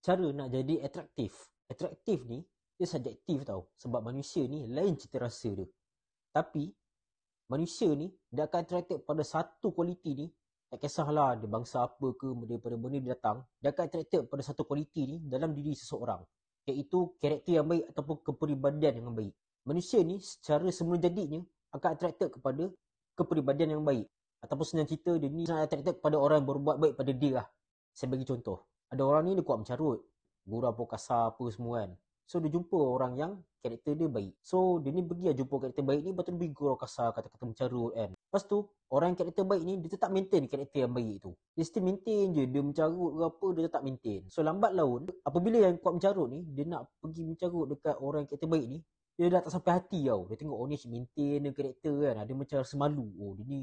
cara nak jadi atraktif. Atraktif ni dia subjektif tau. Sebab manusia ni lain cita rasa dia. Tapi manusia ni dia akan attracted pada satu kualiti ni. Tak kisahlah dia bangsa apa ke, daripada mana dia datang, dia akan attracted pada satu kualiti ni dalam diri seseorang, iaitu karakter yang baik ataupun kepribadian yang baik. Manusia ni secara semula jadinya akan attracted kepada kepribadian yang baik. Ataupun senang cerita, dia ni sangat attracted kepada orang yang berbuat baik pada dia lah. Saya bagi contoh. Ada orang ni dia kuat mencarut, gurau pun kasar apa semua kan. So dia jumpa orang yang karakter dia baik. So dia ni pergi lah jumpa karakter baik ni, lepas tu dia pergi gurau kasar, kata-kata mencarut kan. Lepas tu orang yang karakter baik ni dia tetap maintain karakter yang baik tu. Dia still maintain je, dia mencarut ke apa, dia tetap maintain. So lambat laun, apabila yang kuat mencarut ni dia nak pergi mencarut dekat orang yang karakter baik ni, dia dah tak sampai hati tau. Dia tengok ni maintain dia karakter kan, dia macam rasa malu. Dia ni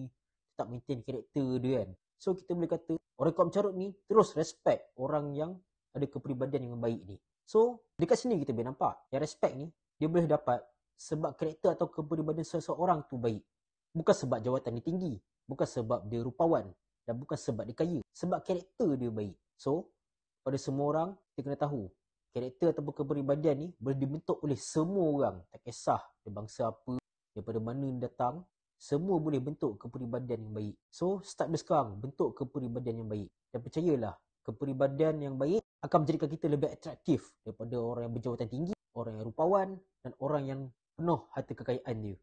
tetap maintain karakter dia kan. So kita boleh kata orang kuat mencarut ni terus respect orang yang ada kepribadian yang baik ni. So dekat sini kita boleh nampak yang respect ni dia boleh dapat sebab karakter atau kepribadian seseorang tu baik. Bukan sebab jawatan dia tinggi, bukan sebab dia rupawan, dan bukan sebab dia kaya, sebab karakter dia baik. So pada semua orang kita kena tahu karakter ataupun kepribadian ni boleh dibentuk oleh semua orang. Tak kisah dia bangsa apa, daripada mana dia datang, semua boleh bentuk kepribadian yang baik. So start dari sekarang bentuk kepribadian yang baik. Dan percayalah, kepribadian yang baik akan menjadikan kita lebih atraktif daripada orang yang berjawatan tinggi, orang yang rupawan, dan orang yang penuh harta kekayaan dia.